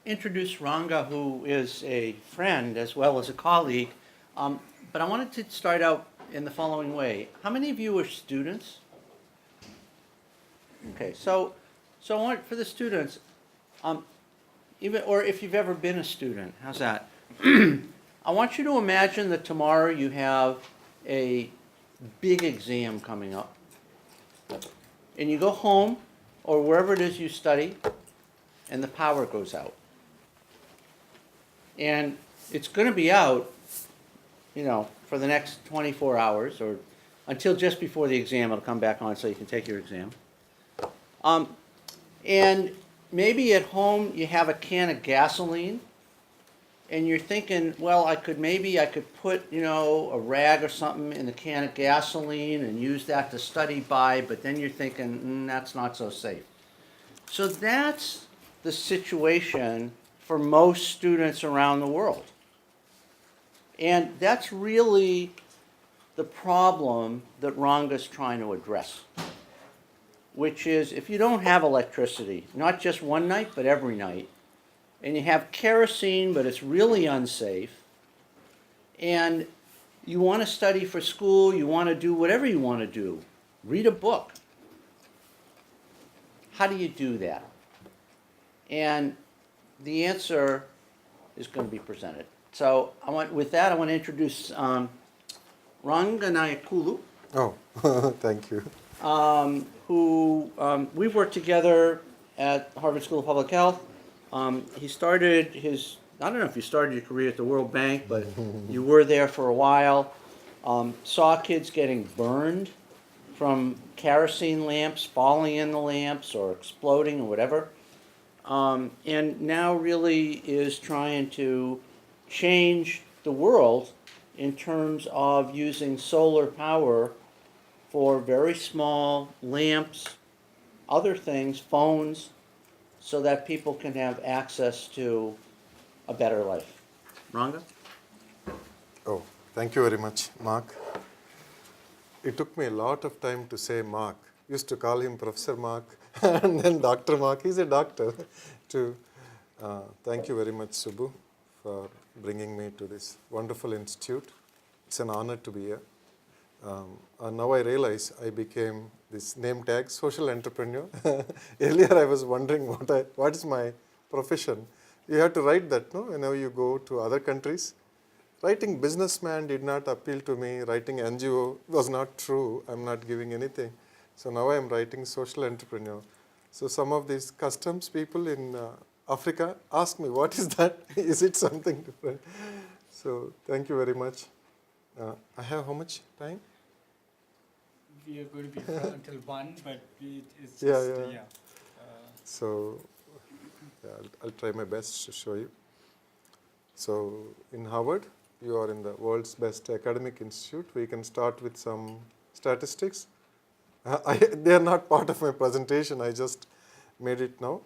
introduce Ranga, who is a friend as well as a colleague, but I wanted to start out in the following way. How many of you are students? Okay, so I want for the students, even or if you've ever been a student, how's that? I want you to imagine that tomorrow you have a big exam coming up, and you go home or wherever it is you study, and the power goes out. And it's going to be out, for the next 24 hours or until just before the exam. It'll come back on so you can take your exam. And maybe at home you have a can of gasoline, and you're thinking, well, I could put, a rag or something in the can of gasoline and use that to study by, but then you're thinking, that's not so safe. So that's the situation for most students around the world. And that's really the problem that Ranga's trying to address, which is if you don't have electricity, not just one night, but every night, and you have kerosene, but it's really unsafe, and you want to study for school, you want to do whatever you want to do, read a book. How do you do that? And the answer is going to be presented. So with that, I want to introduce Ranganayakulu. Oh, thank you. Who we've worked together at Harvard School of Public Health. He started I don't know if you started your career at the World Bank, but you were there for a while. Saw kids getting burned from kerosene lamps, falling in the lamps or exploding or whatever. And now really is trying to change the world in terms of using solar power for very small lamps, other things, phones, so that people can have access to a better life. Ranga? Oh, thank you very much, Mark. It took me a lot of time to say Mark. Used to call him Professor Mark and then Dr. Mark. He's a doctor too. Thank you very much, Subbu, for bringing me to this wonderful institute. It's an honor to be here. And now I realize I became this name tag, social entrepreneur. Earlier I was wondering what is my profession. You have to write that, no? Whenever you go to other countries. Writing businessman did not appeal to me. Writing NGO was not true. I'm not giving anything. So now I'm writing social entrepreneur. So some of these customs people in Africa ask me, what is that? Is it something different? So thank you very much. I have how much time? We are going to be until 1, but it's just, yeah. So I'll try my best to show you. So in Harvard, you are in the world's best academic institute. We can start with some statistics. They are not part of my presentation. I just made it now.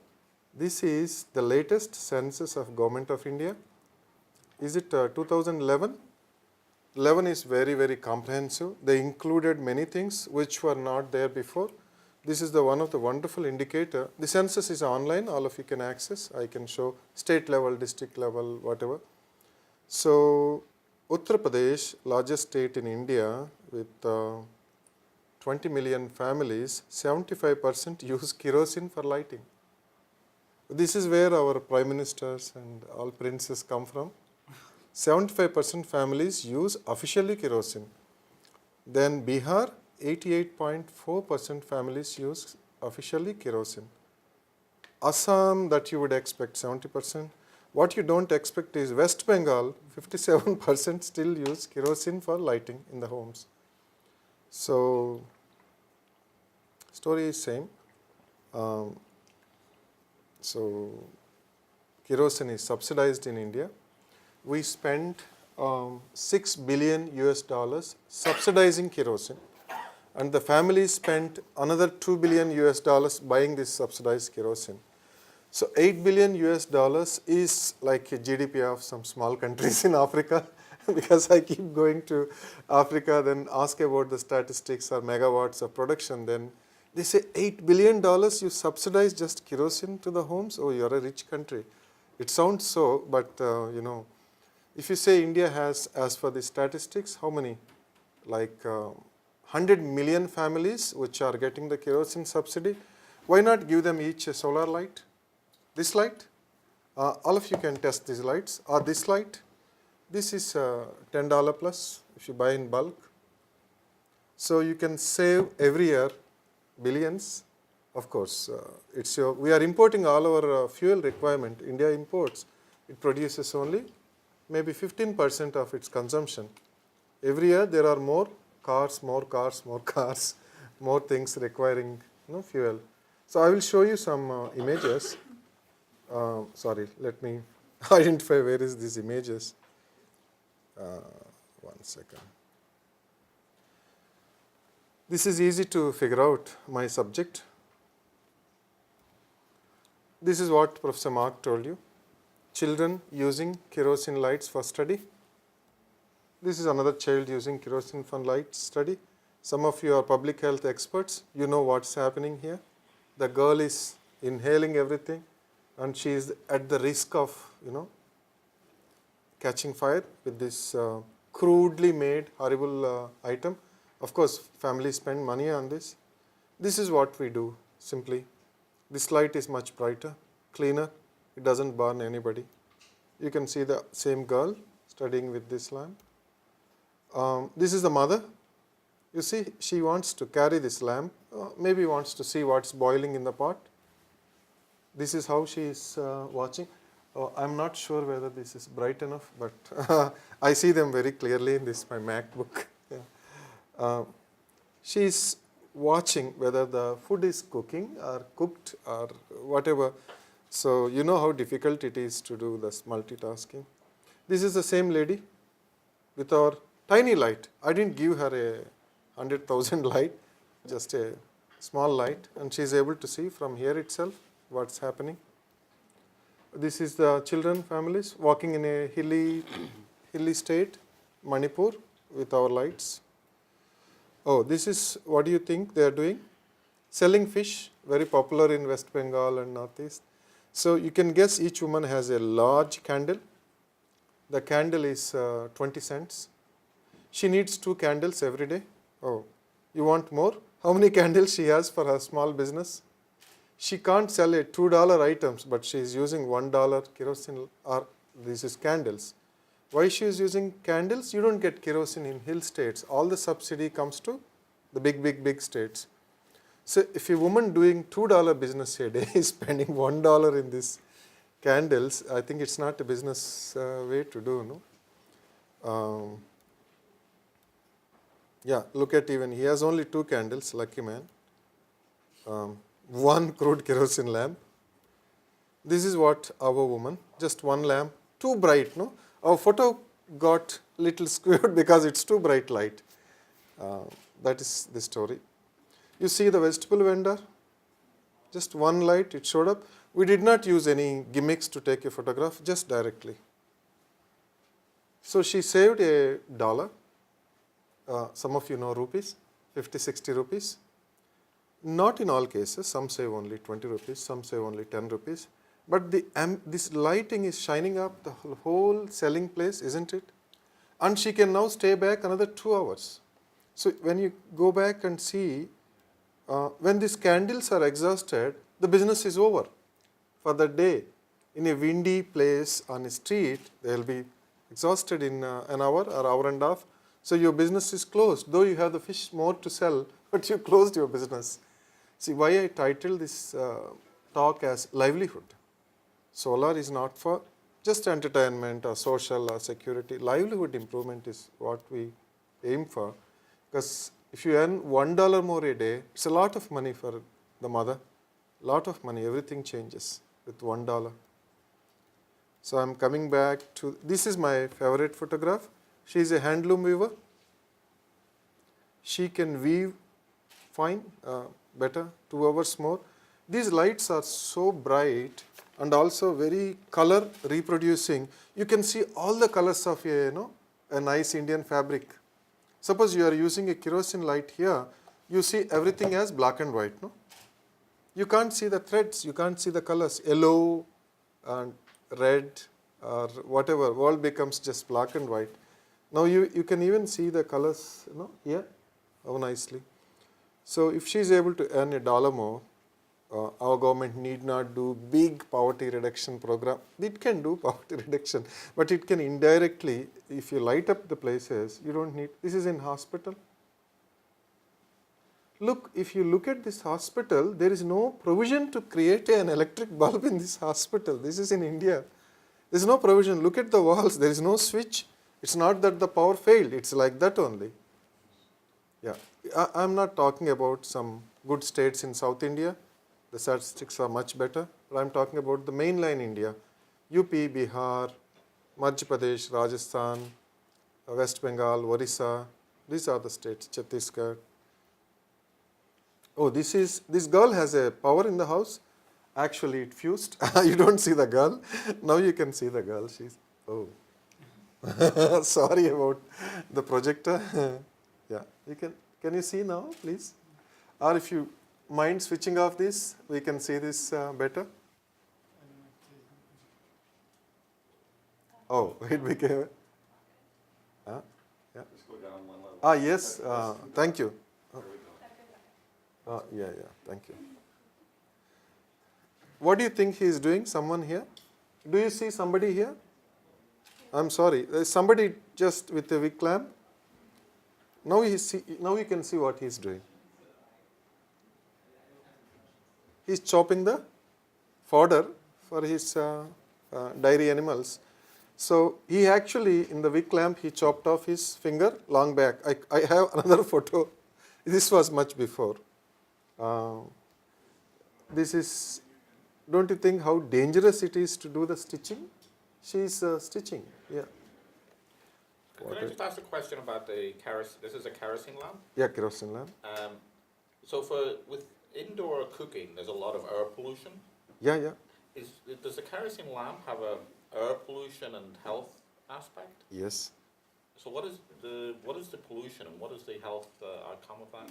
This is the latest census of Government of India. Is it 2011? 11 is very, very comprehensive. They included many things which were not there before. This is one of the wonderful indicator. The census is online. All of you can access. I can show state level, district level, whatever. So Uttar Pradesh, largest state in India with 20 million families, 75% use kerosene for lighting. This is where our prime ministers and all princes come from. 75% families use officially kerosene. Then Bihar, 88.4% families use officially kerosene. Assam, that you would expect, 70%. What you don't expect is West Bengal, 57% still use kerosene for lighting in the homes. So, story is same. So, kerosene is subsidized in India. We spent $6 billion US subsidizing kerosene, and the families spent another $2 billion US buying this subsidized kerosene. So $8 billion US is like a GDP of some small countries in Africa. Because I keep going to Africa, then ask about the statistics or megawatts of production, then they say $8 billion you subsidize just kerosene to the homes. Oh, you're a rich country. It sounds so, but if you say India has, as for the statistics, how many? Like 100 million families which are getting the kerosene subsidy. Why not give them each a solar light? This light? All of you can test these lights. Or this light? This is $10 plus if you buy in bulk. So you can save every year billions. Of course, we are importing all our fuel requirement. India imports. It produces only maybe 15% of its consumption. Every year there are more cars, more things requiring fuel. So I will show you some images. Sorry, let me identify where is these images. 1 second. This is easy to figure out, my subject. This is what Professor Mark told you. Children using kerosene lights for study. This is another child using kerosene for light study. Some of you are public health experts. You know what's happening here. The girl is inhaling everything and she is at the risk of, catching fire with this crudely made horrible item. Of course, families spend money on this. This is what we do, simply. This light is much brighter, cleaner. It doesn't burn anybody. You can see the same girl studying with this lamp. This is the mother. You see, she wants to carry this lamp, maybe wants to see what's boiling in the pot. This is how she is watching. I'm not sure whether this is bright enough, but I see them very clearly in this, my MacBook. Yeah. She is watching whether the food is cooking or cooked or whatever. So you know how difficult it is to do this multitasking. This is the same lady with our tiny light. I didn't give her a 100,000 light, just a small light, and she is able to see from here itself what's happening. This is the children families walking in a hilly state, Manipur, with our lights. Oh, this is, what do you think they are doing? Selling fish, very popular in West Bengal and Northeast. So you can guess each woman has a large candle. The candle is 20 cents. She needs 2 candles every day. Oh, you want more? How many candles she has for her small business? She can't sell a $2 items, but she is using $1 kerosene, or this is candles. Why she is using candles? You don't get kerosene in hill states. All the subsidy comes to the big states. So if a woman doing $2 business a day is spending $1 in these candles, I think it's not a business way to do, no? Yeah, look at even, he has only 2 candles, lucky man. 1 crude kerosene lamp. This is what our woman, just 1 lamp, too bright, no? Our photo got little skewed because it's too bright light. That is the story. You see the vegetable vendor, just 1 light, it showed up. We did not use any gimmicks to take a photograph, just directly. So she saved $1. Some of you know rupees, 50, 60 rupees. Not in all cases, some save only 20 rupees, some save only 10 rupees. But this lighting is shining up the whole selling place, isn't it? And she can now stay back another 2 hours. So when you go back and see, when these candles are exhausted, the business is over for the day. In a windy place on a street, they will be exhausted in an hour or hour and a half. So your business is closed. Though you have the fish more to sell, but you closed your business. See why I titled this talk as Livelihood. Solar is not for just entertainment or social or security. Livelihood improvement is what we aim for. Because if you earn $1 more a day, it's a lot of money for the mother. Lot of money, everything changes with $1. So I'm coming back to, this is my favorite photograph. She is a handloom weaver. She can weave fine, better, 2 hours more. These lights are so bright and also very color reproducing. You can see all the colors of a nice Indian fabric. Suppose you are using a kerosene light here, you see everything as black and white, no? You can't see the threads, you can't see the colors, yellow and red or whatever, world becomes just black and white. Now you can even see the colors, here, how nicely. So if she is able to earn $1 more, our government need not do big poverty reduction program. It can do poverty reduction, but it can indirectly, if you light up the places, you don't need, this is in hospital. Look, if you look at this hospital, there is no provision to create an electric bulb in this hospital. This is in India. There is no provision. Look at the walls. There is no switch. It's not that the power failed. It's like that only. Yeah, I'm not talking about some good states in South India. The statistics are much better. But I'm talking about the mainline India. UP, Bihar, Madhya Pradesh, Rajasthan, West Bengal, Orissa. These are the states. Chhattisgarh. Oh, this girl has a power in the house. Actually, it fused. You don't see the girl. Now you can see the girl. She's, oh. Sorry about the projector. Yeah, can you see now, please? Or if you mind switching off this, we can see this better. Oh, it became, yeah. Just go down one level. Yes, thank you. Yeah, thank you. What do you think he is doing? Someone here? Do you see somebody here? I'm sorry. There's somebody just with a wick lamp. Now you can see what he's doing. He's chopping the fodder for his dairy animals. So he actually, in the wick lamp, he chopped off his finger long back. I have another photo. This was much before. This is, don't you think how dangerous it is to do the stitching? She's stitching, yeah. Can I just ask a question about the kerosene? This is a kerosene lamp. Yeah, kerosene lamp. So with indoor cooking, there's a lot of air pollution. Yeah. Does the kerosene lamp have a air pollution and health aspect? Yes. So what is the pollution and what is the health outcome of that?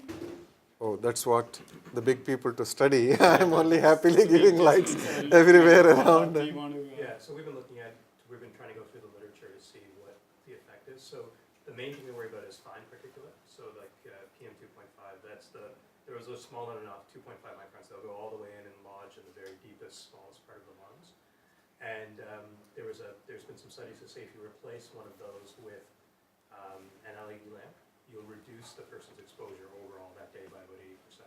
Oh, that's what the big people to study. I'm only happily giving lights everywhere around. Do you want to, Yeah, so we've been trying to go through the literature to see what the effect is. So the main thing we worry about is fine particulate. So like PM 2.5, there was a small enough 2.5 microns that'll go all the way in and lodge in the very deepest, smallest part of the lungs. And there's been some studies that say if you replace one of those with an LED lamp, you'll reduce the person's exposure overall that day by about 80%.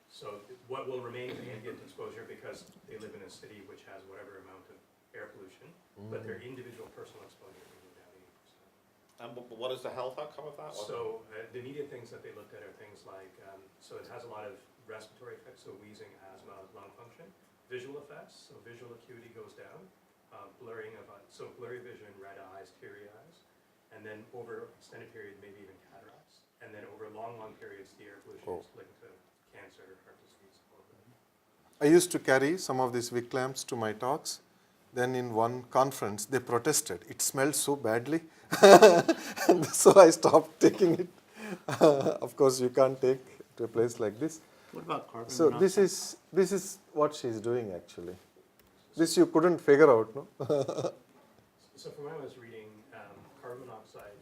So what will remain is the ambient exposure because they live in a city which has whatever amount of air pollution, but their individual personal exposure will go down 80%. And what is the health outcome of that? So the immediate things that they looked at are things like, so it has a lot of respiratory effects, so wheezing, asthma, lung function, visual effects, so visual acuity goes down, blurry vision, red eyes, teary eyes, and then over extended period, maybe even cataracts, and then over long periods, the air pollution is linked to cancer, heart disease, all of that. I used to carry some of these wick lamps to my talks. Then in one conference, they protested. It smelled so badly. And so I stopped taking it. Of course, you can't take to a place like this. What about carbon So monoxide? this is what she's doing actually. This you couldn't figure out, no? So from what I was reading, carbon monoxide,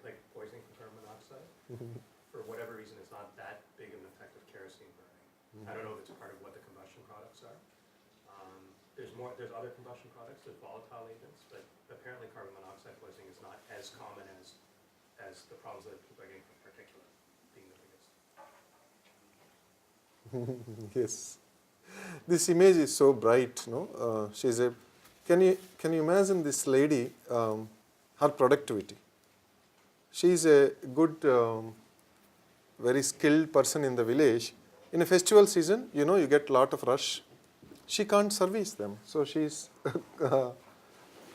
like poisoning from carbon monoxide, for whatever reason, it's not that big of an effect of kerosene burning. I don't know if it's part of what the combustion products are. There's other combustion products, there's volatile agents, but apparently carbon monoxide poisoning is not as common as the problems that people are getting from particulate being the biggest. Yes. This image is so bright, no? Can you imagine this lady, her productivity? She's a good, very skilled person in the village. In a festival season, you get a lot of rush. She can't service them. So she's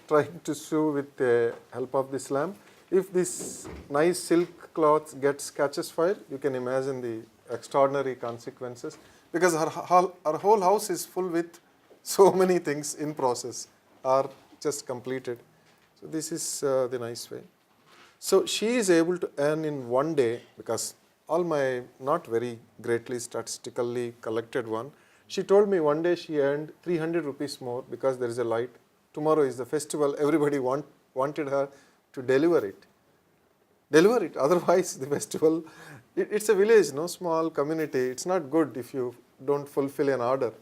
trying to sew with the help of this lamp. If this nice silk cloth catches fire, you can imagine the extraordinary consequences. Because her whole house is full with so many things in process or just completed. So this is the nice way. So she is able to earn in one day, because all my not very greatly statistically collected one, she told me one day she earned 300 rupees more because there is a light tomorrow is the festival, everybody wanted her to deliver it. Deliver it, otherwise the festival, it's a village, no small community, it's not good if you don't fulfill an order.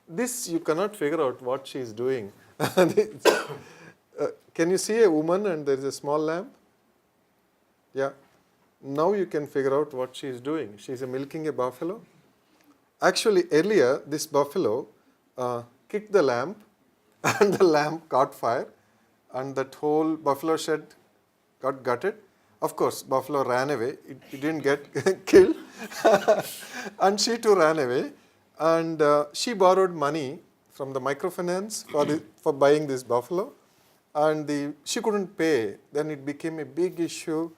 This you cannot figure out what she is doing. Can you see a woman and there is a small lamp? Yeah. Now you can figure out what she is doing. She is milking a buffalo. Actually, earlier this buffalo kicked the lamp and the lamp caught fire and that whole buffalo shed got gutted. Of course, buffalo ran away. It didn't get killed. And she too ran away. And she borrowed money from the microfinance for buying this buffalo. And she couldn't pay. Then it became a big issue,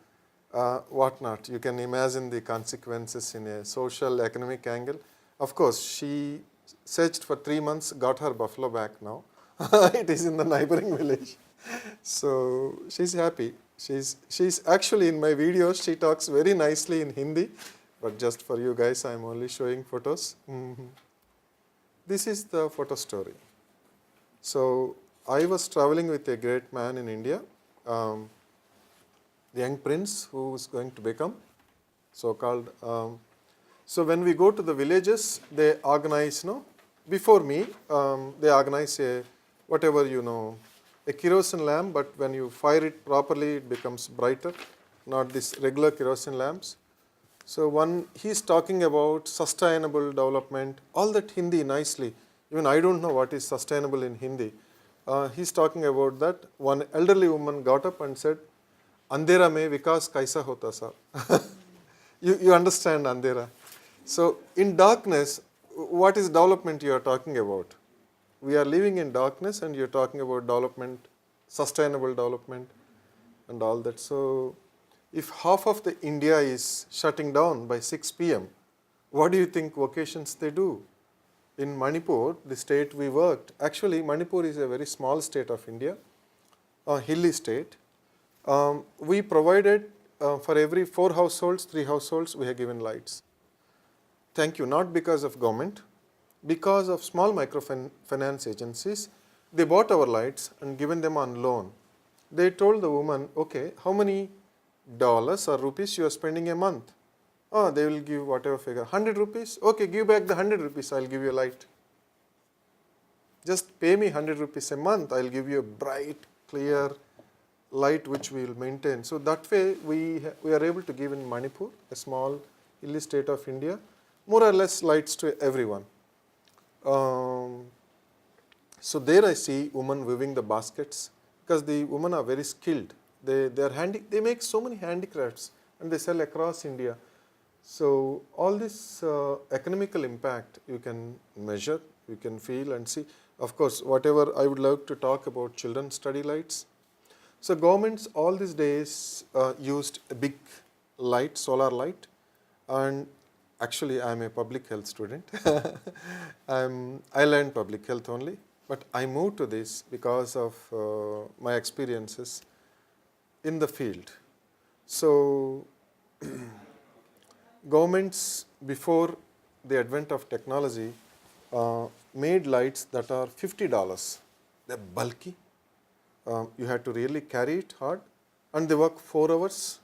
whatnot. You can imagine the consequences in a social, economic angle. Of course, she searched for 3 months, got her buffalo back now. It is in the neighboring village. So she's happy. She's actually in my videos, she talks very nicely in Hindi, but just for you guys, I'm only showing photos. This is the photo story. So I was traveling with a great man in India, the young prince who is going to become so-called. So when we go to the villages, they organize, before me, they organize a kerosene lamp, but when you fire it properly, it becomes brighter, not this regular kerosene lamps. So he's talking about sustainable development, all that Hindi nicely. Even I don't know what is sustainable in Hindi. He's talking about that. One elderly woman got up and said, Andhera mein vikas kaisa hota sa? You understand Andhera. So in darkness, what is development you are talking about? We are living in darkness and you're talking about development, sustainable development and all that. So if half of the India is shutting down by 6 p.m., what do you think vacations they do? In Manipur, the state we worked, actually Manipur is a very small state of India, a hilly state. We provided for every 4 households, 3 households, we have given lights. Thank you, not because of government, because of small microfinance agencies. They bought our lights and given them on loan. They told the woman, okay, how many dollars or rupees you are spending a month? Oh, they will give whatever figure, 100 rupees? Okay, give back the 100 rupees, I'll give you a light. Just pay me 100 rupees a month, I'll give you a bright, clear light which we will maintain. So that way we are able to give in Manipur, a small hilly state of India, more or less lights to everyone. So there I see women weaving the baskets because the women are very skilled. They make so many handicrafts and they sell across India. So all this economical impact you can measure, you can feel and see. Of course, whatever I would like to talk about children's study lights. So governments all these days used a big light, solar light, and actually I am a public health student. I learned public health only, but I moved to this because of my experiences in the field. So governments before the advent of technology made lights that are $50. They're bulky. You have to really carry it hard and they work 4 hours.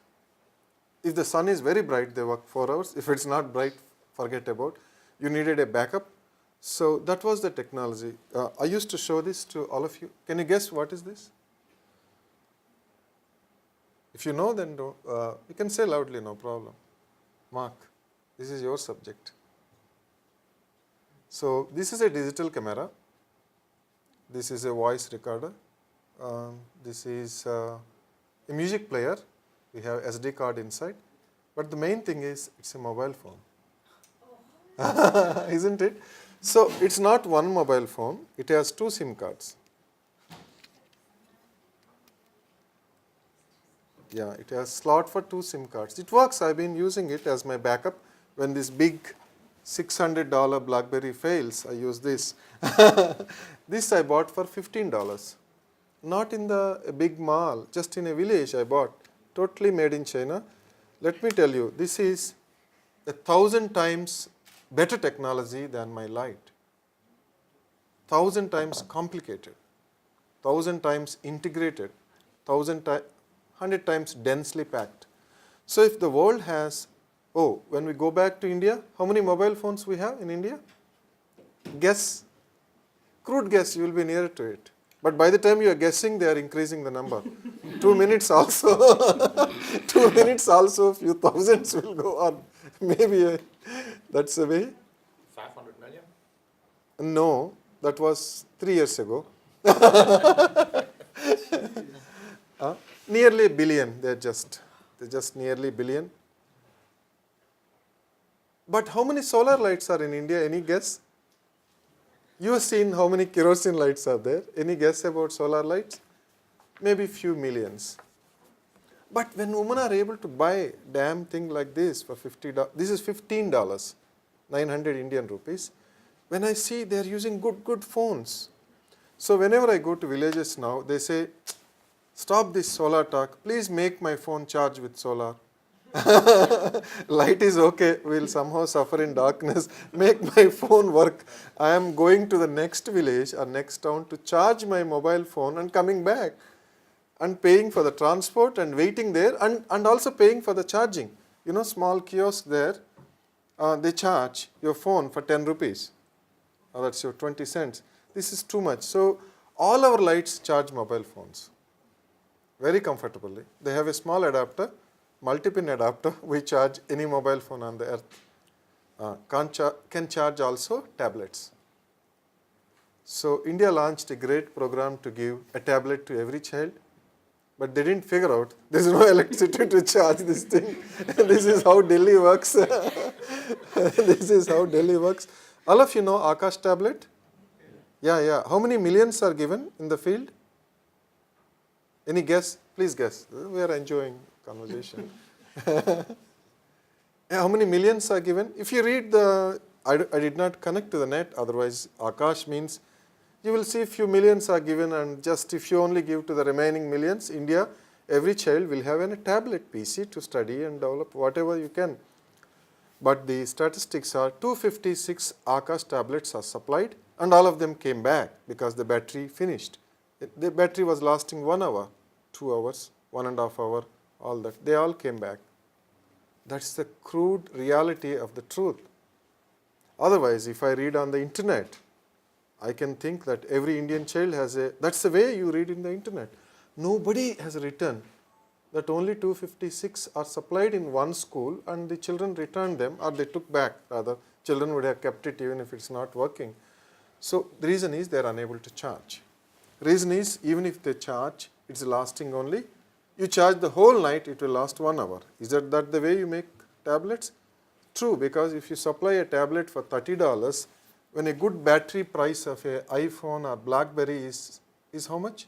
If the sun is very bright, they work 4 hours. If it's not bright, forget about. You needed a backup. So that was the technology. I used to show this to all of you. Can you guess what is this? If you know, then you can say loudly, no problem. Mark, this is your subject. So this is a digital camera. This is a voice recorder. This is a music player. We have SD card inside. But the main thing is it's a mobile phone. Isn't it? So it's not one mobile phone. It has 2 SIM cards. Yeah, it has slot for 2 SIM cards. It works. I've been using it as my backup. When this big $600 BlackBerry fails, I use this. This I bought for $15. Not in a big mall, just in a village I bought. Totally made in China. Let me tell you, this is 1,000 times better technology than my light. 1,000 times complicated, 1,000 times integrated, 100 times densely packed. So if the world has, when we go back to India, how many mobile phones we have in India? Guess, crude guess, you will be nearer to it. But by the time you are guessing, they are increasing the number. 2 minutes also, 2 minutes also, a few thousands will go on. Maybe that's the way. 500 million? No, that was 3 years ago. Nearly a billion, they're just nearly a billion. But how many solar lights are in India? Any guess? You have seen how many kerosene lights are there. Any guess about solar lights? Maybe few millions. But when women are able to buy a damn thing like this for $50, this is $15, 900 Indian rupees. When I see they are using good phones. So whenever I go to villages now, they say, stop this solar talk. Please make my phone charge with solar. Light is okay. We'll somehow suffer in darkness. Make my phone work. I am going to the next village or next town to charge my mobile phone and coming back. And paying for the transport and waiting there and also paying for the charging. You know, small kiosk there, they charge your phone for 10 rupees. That's your 20 cents. This is too much. So all our lights charge mobile phones very comfortably. They have a small adapter, multi-pin adapter. We charge any mobile phone on the earth. Can charge also tablets. So India launched a great program to give a tablet to every child. But they didn't figure out there is no electricity to charge this thing. This is how Delhi works. This is how Delhi works. All of you know Akash tablet? Yeah. How many millions are given in the field? Any guess? Please guess. We are enjoying conversation. How many millions are given? If you read I did not connect to the net, otherwise Akash means you will see a few millions are given, and just if you only give to the remaining millions, India, every child will have a tablet PC to study and develop whatever you can. But the statistics are 256 Akash tablets are supplied and all of them came back because the battery finished. The battery was lasting 1 hour, 2 hours, 1.5 hours, all that. They all came back. That's the crude reality of the truth. Otherwise, if I read on the internet, I can think that every Indian child has that's the way you read in the internet. Nobody has written that only 256 are supplied in one school and the children returned them, or they took back rather. Children would have kept it even if it's not working. So the reason is they are unable to charge. Reason is even if they charge, it's lasting only. You charge the whole night, it will last 1 hour. Is that the way you make tablets? True, because if you supply a tablet for $30, when a good battery price of an iPhone or BlackBerry is how much?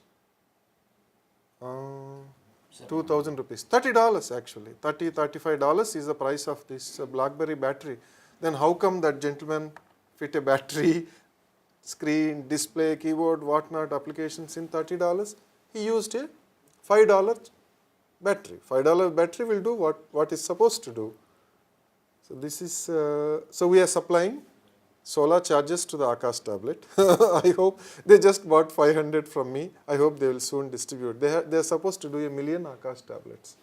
2,000 rupees. $30 actually. $35 is the price of this BlackBerry battery. Then how come that gentleman fit a battery, screen, display, keyboard, whatnot applications in $30? He used a $5 battery. $5 battery will do what is supposed to do. So this is so we are supplying solar charges to the Akash tablet. I hope they just bought 500 from me. I hope they will soon distribute. They are supposed to do 1 million Akash tablets.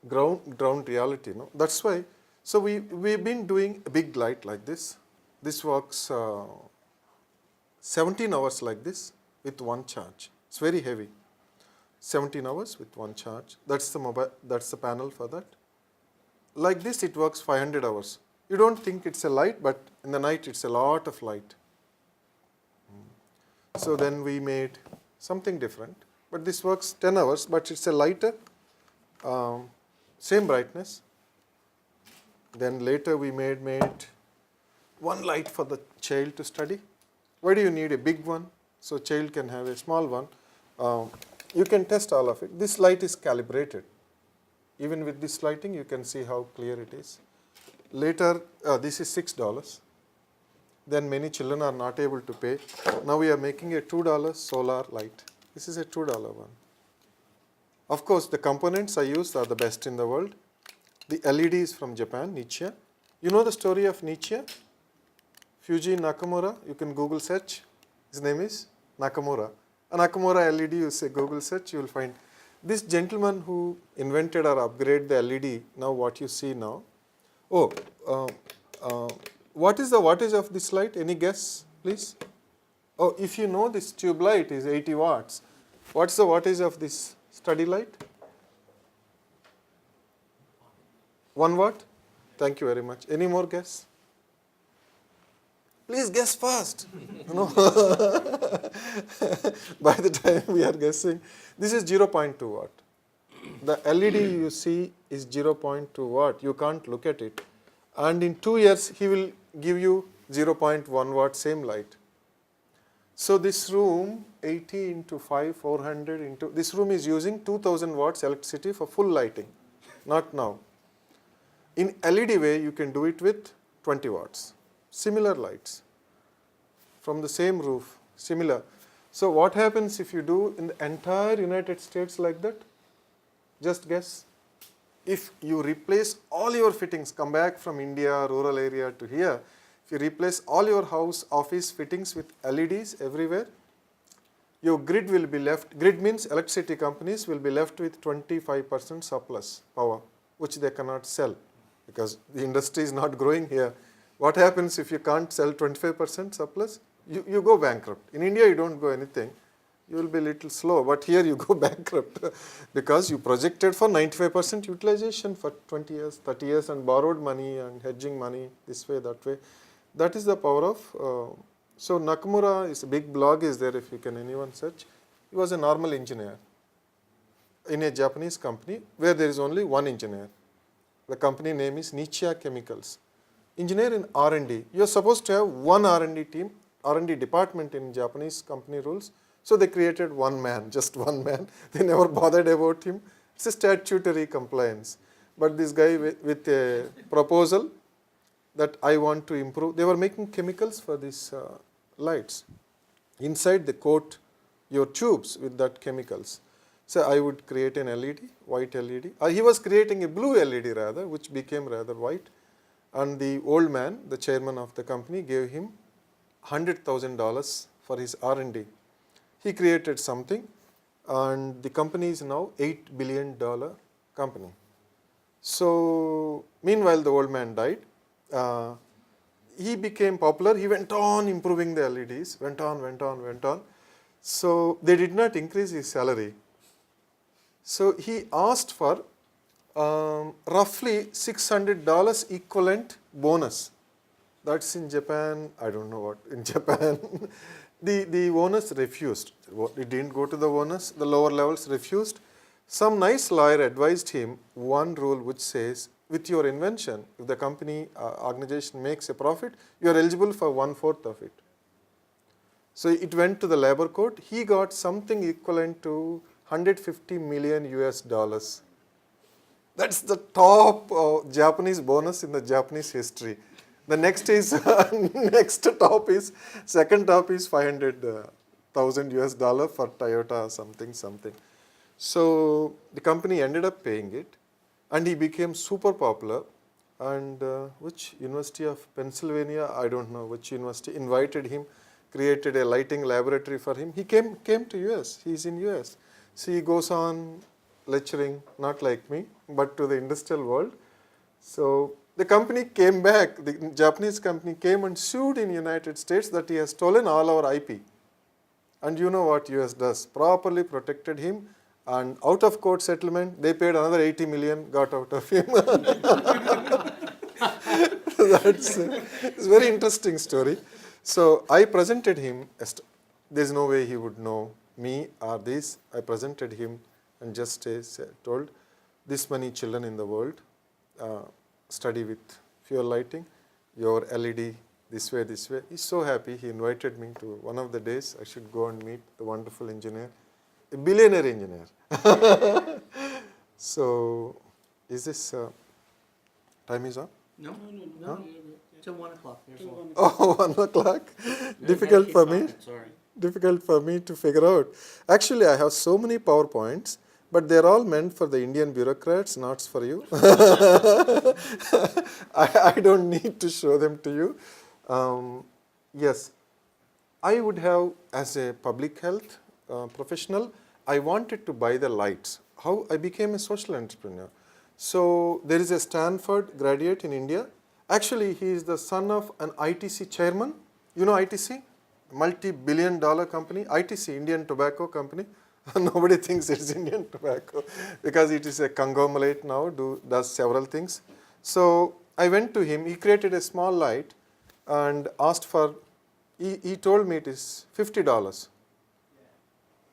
Ground reality, no? That's why. So we've been doing a big light like this. This works 17 hours like this with one charge. It's very heavy. 17 hours with one charge. That's the mobile. That's the panel for that. Like this, it works 500 hours. You don't think it's a light, but in the night it's a lot of light. So then we made something different. But this works 10 hours, but it's a lighter, same brightness. Then later we made one light for the child to study. Why do you need a big one? So child can have a small one. You can test all of it. This light is calibrated. Even with this lighting, you can see how clear it is. Later, this is $6. Then many children are not able to pay. Now we are making a $2 solar light. This is a $2 one. Of course, the components I used are the best in the world. The LED is from Japan, Nichia. You know the story of Nichia? Fuji Nakamura, you can Google search. His name is Nakamura. A Nakamura LED, you say Google search, you will find. This gentleman who invented or upgraded the LED, now what you see now. Oh, what is the wattage of this light? Any guess, please? Oh, if you know this tube light is 80 watts, what's the wattage of this study light? 1 watt? Thank you very much. Any more guess? Please guess fast. No. By the time we are guessing, this is 0.2 watt. The LED you see is 0.2 watt. You can't look at it. And in 2 years, he will give you 0.1 watt same light. So this room, 80 into 5, 400 into, this room is using 2000 watts electricity for full lighting. Not now. In LED way, you can do it with 20 watts. Similar lights from the same roof, similar. So what happens if you do in the entire United States like that? Just guess. If you replace all your fittings, come back from India, rural area to here, if you replace all your house, office fittings with LEDs everywhere, your grid will be left, grid means electricity companies will be left with 25% surplus power, which they cannot sell because the industry is not growing here. What happens if you can't sell 25% surplus? You go bankrupt. In India, you don't go anything. You will be a little slow, but here you go bankrupt because you projected for 95% utilization for 20 years, 30 years and borrowed money and hedging money this way, that way. That is the power of, so Nakamura is a big blog is there if you can anyone search. He was a normal engineer in a Japanese company where there is only one engineer. The company name is Nichiya Chemicals. Engineer in R&D. You are supposed to have one R&D team, R&D department in Japanese company rules. So they created one man, just one man. They never bothered about him. It's a statutory compliance. But this guy with a proposal that I want to improve. They were making chemicals for these lights. Inside they coat your tubes with that chemicals. So I would create an LED, white LED. He was creating a blue LED rather, which became rather white. And the old man, the chairman of the company, gave him $100,000 for his R&D. He created something, and the company is now $8 billion company. So meanwhile, the old man died. He became popular. He went on improving the LEDs, went on. So they did not increase his salary. So he asked for roughly $600 equivalent bonus. That's in Japan, I don't know what, in Japan. The owners refused. It didn't go to the owners, the lower levels refused. Some nice lawyer advised him one rule which says, with your invention, if the company organization makes a profit, you are eligible for 1/4 of it. So it went to the labor court. He got something equivalent to $150 million US. That's the top Japanese bonus in the Japanese history. The next is second top is 500,000 US for Toyota something. So the company ended up paying it, and he became super popular. And which University of Pennsylvania, I don't know which university, invited him, created a lighting laboratory for him. He came to US. He's in US. So he goes on lecturing, not like me, but to the industrial world. So the company came back, the Japanese company came and sued in United States that he has stolen all our IP. And you know what US does, properly protected him, and out of court settlement, they paid another 80 million, got out of him. It's a very interesting story. So I presented him, there's no way he would know me or this. I presented him and just told this many children in the world study with fuel lighting, your LED this way. He's so happy. He invited me to one of the days I should go and meet the wonderful engineer, a billionaire engineer. So is this time is up? No. Huh? Till 1 o'clock. There's one. Oh, 1 o'clock. Difficult for me. Sorry. Difficult for me to figure out. Actually, I have so many PowerPoints, but they're all meant for the Indian bureaucrats, not for you. I don't need to show them to you. Yes, I would have, as a public health professional, I wanted to buy the lights. How I became a social entrepreneur. So there is a Stanford graduate in India. Actually, he is the son of an ITC chairman. You know ITC? Multi-billion-dollar company. ITC, Indian Tobacco Company. Nobody thinks it's Indian Tobacco because it is a conglomerate now, does several things. So I went to him. He created a small light and asked for, he told me it is $50.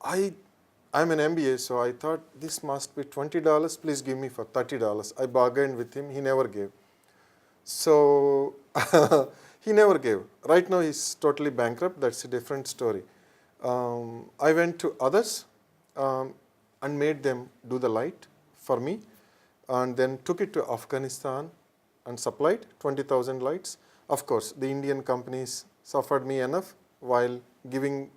I'm an MBA, so I thought this must be $20. Please give me for $30. I bargained with him. He never gave. So he never gave. Right now he's totally bankrupt. That's a different story. I went to others and made them do the light for me, and then took it to Afghanistan and supplied 20,000 lights. Of course, the Indian companies suffered me enough while giving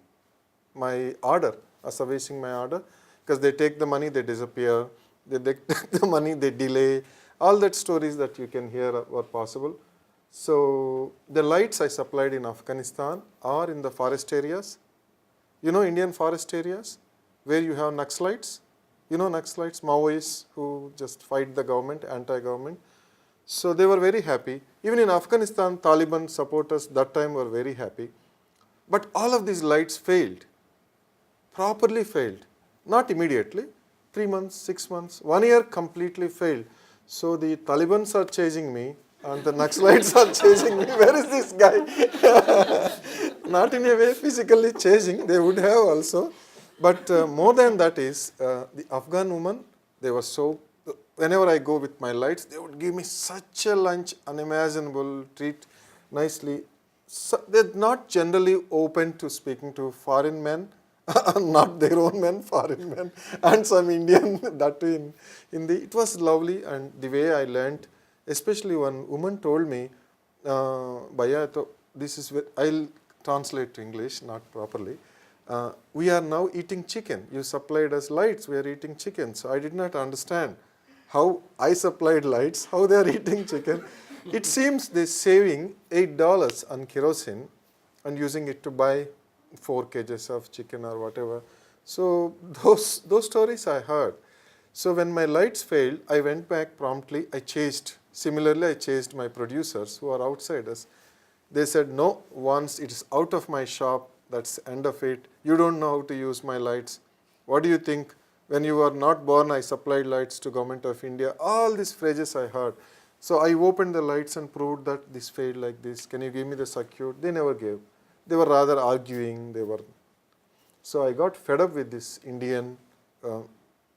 my order, servicing my order, because they take the money, they disappear, they take the money, they delay. All that stories that you can hear were possible. So the lights I supplied in Afghanistan are in the forest areas. You know Indian forest areas where you have Naxalites. You know Naxalites, Maoists who just fight the government, anti-government. So they were very happy. Even in Afghanistan, Taliban supporters that time were very happy. But all of these lights failed, properly failed. Not immediately, 3 months, 6 months, 1 year completely failed. So the Talibans are chasing me and the Naxalites are chasing me. Where is this guy? Not in a way physically chasing, they would have also. But more than that is, the Afghan women, they were so, whenever I go with my lights, they would give me such a lunch, unimaginable, treat nicely. So they're not generally open to speaking to foreign men, not their own men, foreign men, and some Indian, that too in Hindi. It was lovely, and the way I learned, especially one woman told me, Bhaiya, this is, I'll translate to English, not properly. We are now eating chicken. You supplied us lights, we are eating chicken. So I did not understand how I supplied lights, how they are eating chicken. It seems they're saving $8 on kerosene and using it to buy 4 kgs of chicken or whatever. So those stories I heard. So when my lights failed, I went back promptly. Similarly, I chased my producers who are outsiders. They said, no, once it is out of my shop, that's the end of it. You don't know how to use my lights. What do you think? When you were not born, I supplied lights to Government of India. All these phrases I heard. So I opened the lights and proved that this failed like this. Can you give me the circuit? They never gave. They were rather arguing. So I got fed up with this Indian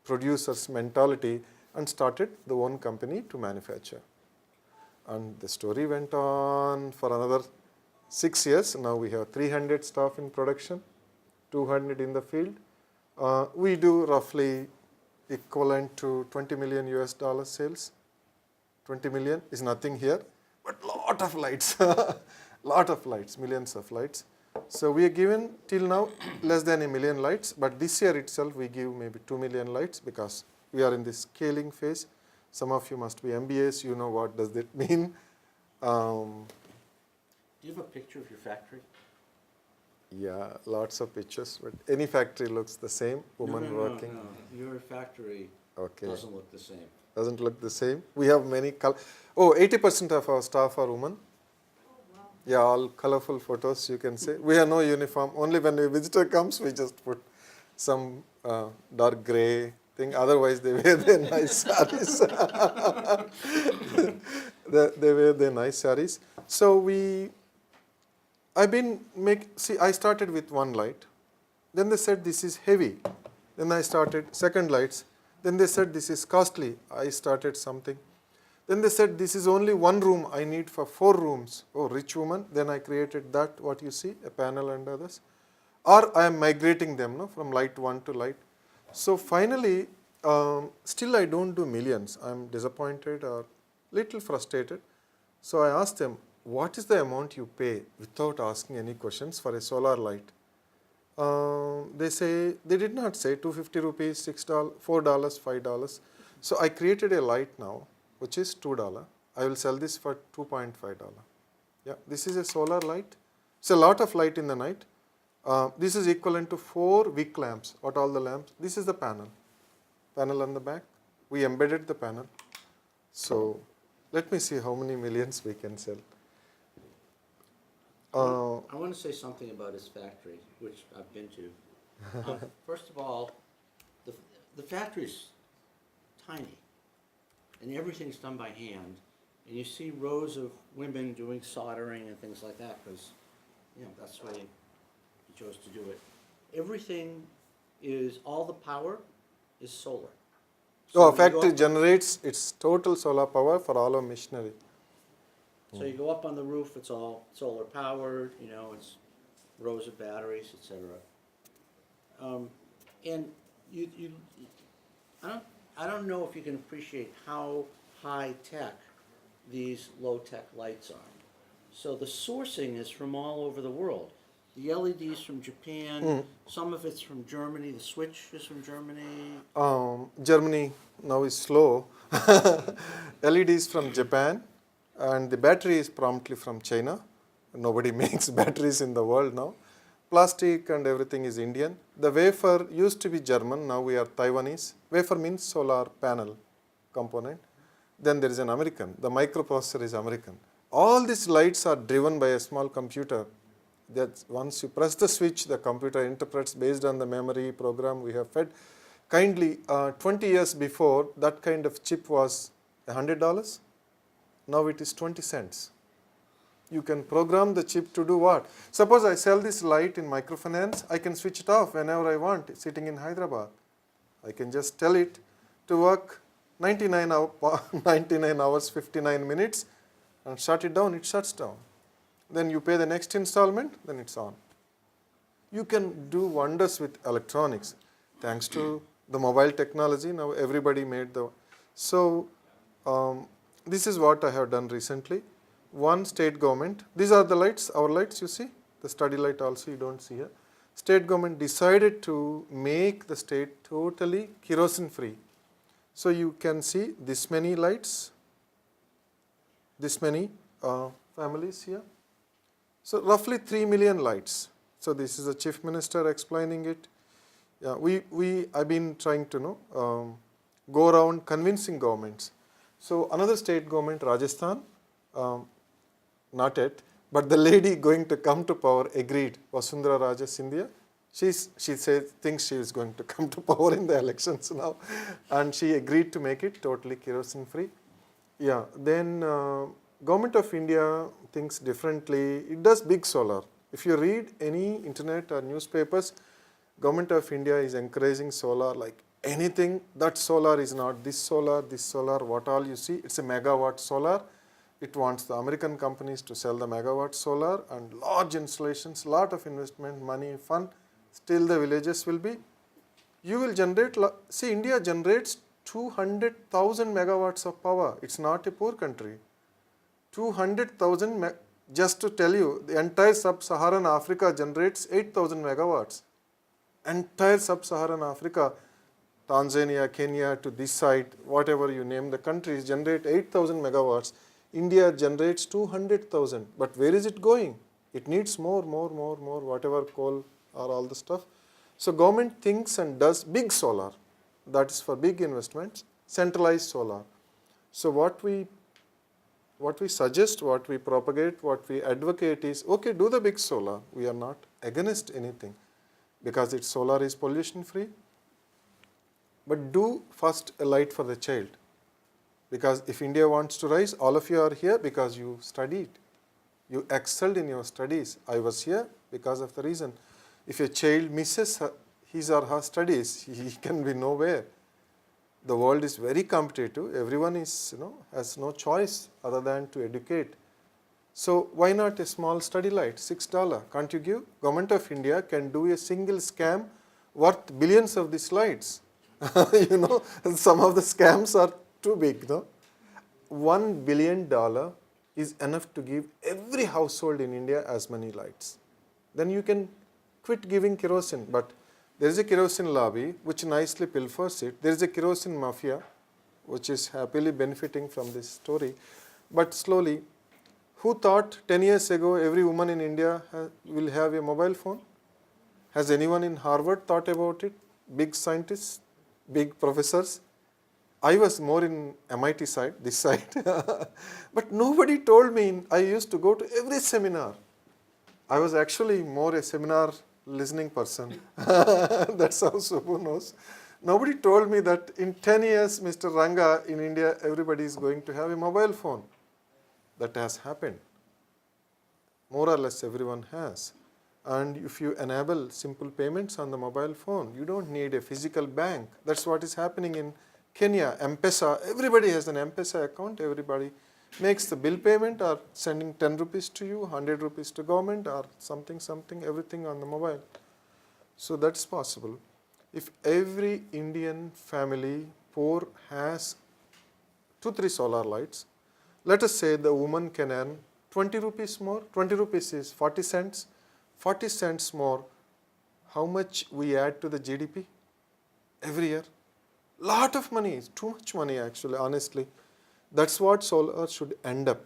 producers mentality and started the one company to manufacture. And the story went on for another 6 years. Now we have 300 staff in production, 200 in the field. We do roughly equivalent to 20 million US dollar sales. 20 million is nothing here, but lot of lights, lot of lights, millions of lights. So we are given till now less than 1 million lights, but this year itself we give maybe 2 million lights because we are in this scaling phase. Some of you must be MBAs, you know what does that mean. Do you have a picture of your factory? Yeah, lots of pictures, but any factory looks the same, woman working. No. Your factory doesn't look the same. Doesn't look the same. We have many 80% of our staff are women. Oh, wow. Yeah, all colorful photos you can say. We have no uniform. Only when a visitor comes, we just put some dark gray thing. Otherwise, they wear their nice saris. They wear their nice saris. So I started with one light. Then they said this is heavy. Then I started second lights. Then they said this is costly. I started something. Then they said this is only one room. I need for 4 rooms. Oh, rich woman. Then I created that, what you see, a panel and others. Or I am migrating them from light 1 to light. So finally, still I don't do millions. I'm disappointed or little frustrated. So I asked them, what is the amount you pay without asking any questions for a solar light? They did not say 250 rupees, $6, $4, $5. So I created a light now, which is $2. I will sell this for $2.5. Yeah, this is a solar light. It's a lot of light in the night. This is equivalent to 4 wick lamps. What all the lamps? This is the panel. Panel on the back. We embedded the panel. So let me see how many millions we can sell. I want to say something about his factory, which I've been to. First of all, the factory's tiny, and everything's done by hand. And you see rows of women doing soldering and things like that, because, you know, that's the way he chose to do it. Everything is, all the power is solar. So you go factory up- generates its total solar power for all our machinery. So you go up on the roof, it's all solar powered, you know, it's rows of batteries, etc. And I don't know if you can appreciate how high tech these low tech lights are. So the sourcing is from all over the world. The LEDs from Japan, some of it's from Germany. The switch is from Germany. Germany now is slow. LEDs from Japan, and the battery is promptly from China. Nobody makes batteries in the world now. Plastic and everything is Indian. The wafer used to be German, now we are Taiwanese. Wafer means solar panel component. Then there is an American. The microprocessor is American. All these lights are driven by a small computer. That once you press the switch, the computer interprets based on the memory program we have fed. Kindly, 20 years before, that kind of chip was $100. Now it is 20 cents. You can program the chip to do what? Suppose I sell this light in microfinance, I can switch it off whenever I want, sitting in Hyderabad. I can just tell it to work 99 hours, 59 minutes, and shut it down, it shuts down. Then you pay the next installment, then it's on. You can do wonders with electronics. Thanks to the mobile technology, now everybody made the... So, this is what I have done recently. One state government, these are the lights, our lights you see, the study light also you don't see here. State government decided to make the state totally kerosene free. So you can see this many lights, this many families here. So roughly 3 million lights. So this is the chief minister explaining it. Yeah, I've been trying to go around convincing governments. So another state government, Rajasthan, not yet, but the lady going to come to power agreed, Vasundhara Raje Scindia. She thinks she is going to come to power in the elections now, and she agreed to make it totally kerosene free. Yeah, then Government of India thinks differently. It does big solar. If you read any internet or newspapers, Government of India is encouraging solar like anything. That solar is not this solar, what all you see. It's a megawatt solar. It wants the American companies to sell the megawatt solar and large installations, lot of investment, money, fun. Still the villages will be. You will generate, see India generates 200,000 megawatts of power. It's not a poor country. 200,000, just to tell you, the entire sub-Saharan Africa generates 8,000 megawatts. Entire sub-Saharan Africa, Tanzania, Kenya, to this side, whatever you name the countries, generate 8,000 megawatts. India generates 200,000. But where is it going? It needs more, whatever coal or all the stuff. So government thinks and does big solar. That is for big investments, centralized solar. So what we suggest, what we propagate, what we advocate is, okay, do the big solar. We are not against anything because its solar is pollution free. But do first a light for the child. Because if India wants to rise, all of you are here because you studied. You excelled in your studies. I was here because of the reason. If a child misses his or her studies, he can be nowhere. The world is very competitive. Everyone is, has no choice other than to educate. So why not a small study light, $6? Can't you give? Government of India can do a single scam worth billions of these lights. Some of the scams are too big. No? $1 billion is enough to give every household in India as many lights. Then you can quit giving kerosene. But there is a kerosene lobby which nicely pilfers it. There is a kerosene mafia which is happily benefiting from this story. But slowly, Who thought 10 years ago every woman in India will have a mobile phone? Has anyone in Harvard thought about it? Big scientists, big professors? I was more in MIT side, this side. But nobody told me. I used to go to every seminar. I was actually more a seminar listening person. That's how Subbu knows. Nobody told me that in 10 years, Mr. Ranga, in India, everybody is going to have a mobile phone. That has happened. More or less everyone has. And if you enable simple payments on the mobile phone, you don't need a physical bank. That's what is happening in Kenya. M-Pesa, everybody has an M-Pesa account. Everybody makes the bill payment or sending 10 rupees to you, 100 rupees to government or something, everything on the mobile. So that's possible. If every Indian family poor has 2-3 solar lights, let us say the woman can earn 20 rupees more. 20 rupees is 40 cents. 40 cents more. How much we add to the GDP every year? Lot of money. It's too much money actually, honestly. That's what solar should end up.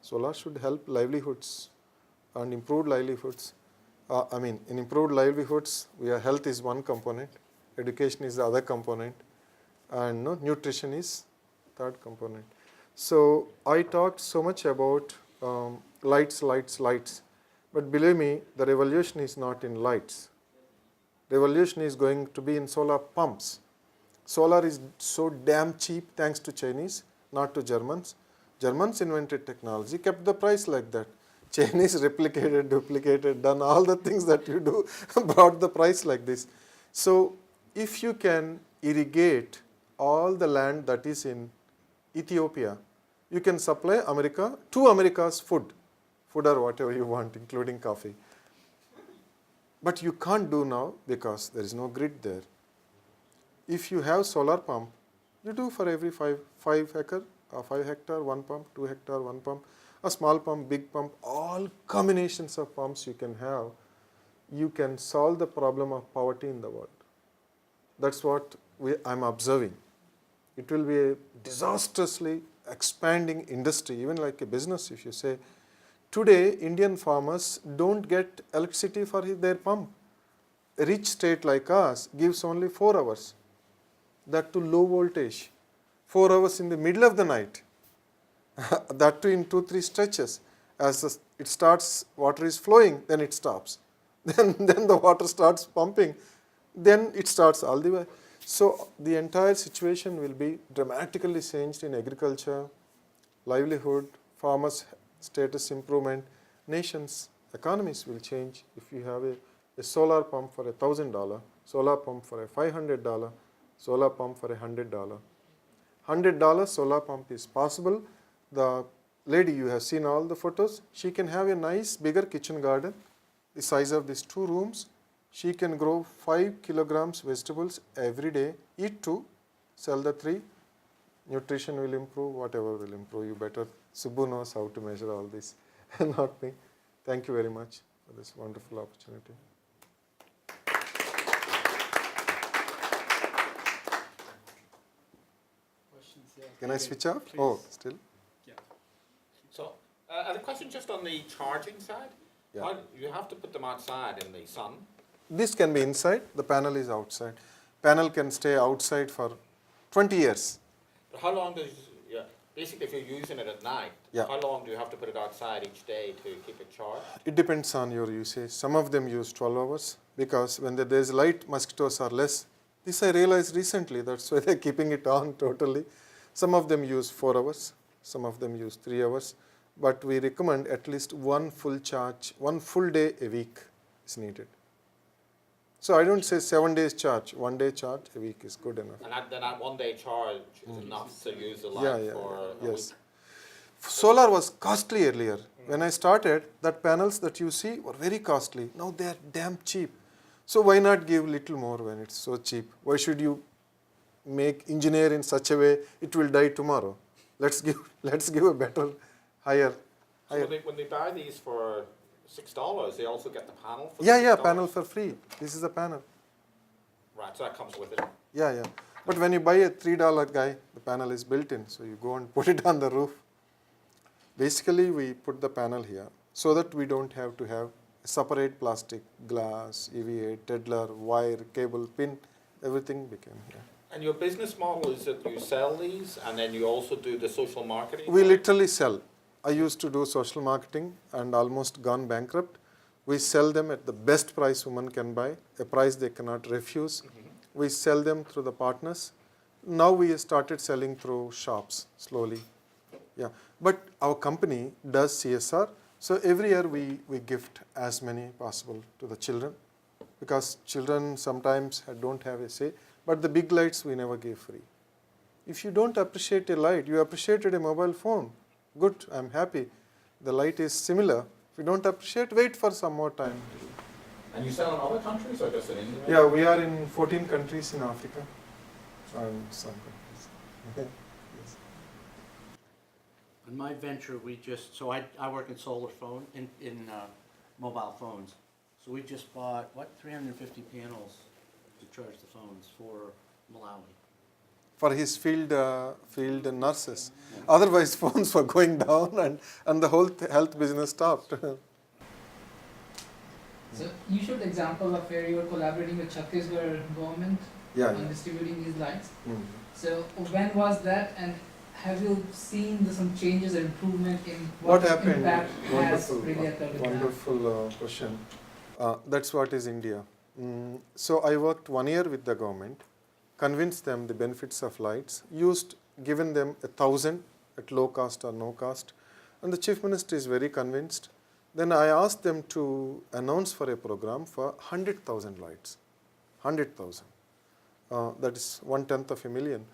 Solar should help livelihoods and improve livelihoods. In improved livelihoods, health is one component, education is the other component, and nutrition is third component. So I talked so much about lights, but believe me, the revolution is not in lights. Revolution is going to be in solar pumps. Solar is so damn cheap thanks to Chinese, not to Germans. Germans invented technology, kept the price like that. Chinese replicated, duplicated, done all the things that you do, brought the price like this. So if you can irrigate all the land that is in Ethiopia, you can supply America to America's food or whatever you want, including coffee. But you can't do now because there is no grid there. If you have solar pump, you do for every 5 hectare, 1 pump, 2 hectare, 1 pump, a small pump, big pump, all combinations of pumps you can have. You can solve the problem of poverty in the world. That's what I'm observing. It will be a disastrously expanding industry, even like a business if you say. Today, Indian farmers don't get electricity for their pump. A rich state like us gives only 4 hours. That to low voltage. 4 hours in the middle of the night. That too in 2-3 stretches. As it starts, water is flowing, then it stops. Then the water starts pumping. Then it starts all the way. So the entire situation will be dramatically changed in agriculture, livelihood, farmers' status improvement. Nations' economies will change if you have a solar pump for $1,000, solar pump for $500, solar pump for $100. $100 solar pump is possible. The lady, you have seen all the photos, she can have a nice bigger kitchen garden, the size of these 2 rooms. She can grow 5 kilograms vegetables every day, eat 2, sell the 3. Nutrition will improve, whatever will improve. You better, Subbu knows how to measure all this, not me. Thank you very much for this wonderful opportunity. Questions? Yeah. Can I switch off? Please. Oh, still? Yeah. So, the question just on the charging side. Yeah. How, you have to put them outside in the sun. This can be inside, the panel is outside. Panel can stay outside for 20 years. But how long does, basically if you're using it at night, Yeah. how long do you have to put it outside each day to keep it charged? It depends on your usage. Some of them use 12 hours because when there is light, mosquitoes are less. This I realized recently, that's why they're keeping it on totally. Some of them use 4 hours, some of them use 3 hours. But we recommend at least 1 full charge, 1 full day a week is needed. So I don't say 7 days charge, 1 day charge a week is good enough. And that 1 day charge is enough to use the light Yeah, for a yes. week? Solar was costly earlier. When I started, that panels that you see were very costly. Now they are damn cheap. So why not give little more when it's so cheap? Why should you engineer in such a way it will die tomorrow? Let's give a better, higher. So when they buy these for $6, they also get the panel for Yeah, $6? panel for free. This is a panel. Right, so that comes with it. Yeah. But when you buy a $3 guy, the panel is built in, so you go and put it on the roof. Basically, we put the panel here so that we don't have to have separate plastic, glass, EVA, Tedlar, wire, cable, pin, everything became here. And your business model is that you sell these and then you also do the social marketing? We literally sell. I used to do social marketing and almost gone bankrupt. We sell them at the best price women can buy, a price they cannot refuse. We sell them through the partners. Now we started selling through shops slowly. Yeah, but our company does CSR. So every year we gift as many possible to the children, because children sometimes don't have a say. But the big lights we never give free. If you don't appreciate a light, you appreciated a mobile phone. Good, I'm happy. The light is similar. If you don't appreciate, wait for some more time. And you sell in other countries or just in India? Yeah, we are in 14 countries in Africa and some countries. Yes. In my venture, so I work in solar phone, in mobile phones. So we just bought, 350 panels to charge the phones for Malawi. For his field nurses. Otherwise, phones were going down and the whole health business stopped. So you showed example of where you were collaborating with Chhattisgarh government on distributing these lights. So when was that, and have you seen some changes or improvement in what happened? impact has Wonderful, really occurred with that? wonderful question. That's what is India. So I worked 1 year with the government, convinced them the benefits of lights, given them 1,000 at low cost or no cost, and the chief minister is very convinced. Then I asked them to announce for a program for 100,000 lights, 100,000. That is 1/10 of a million.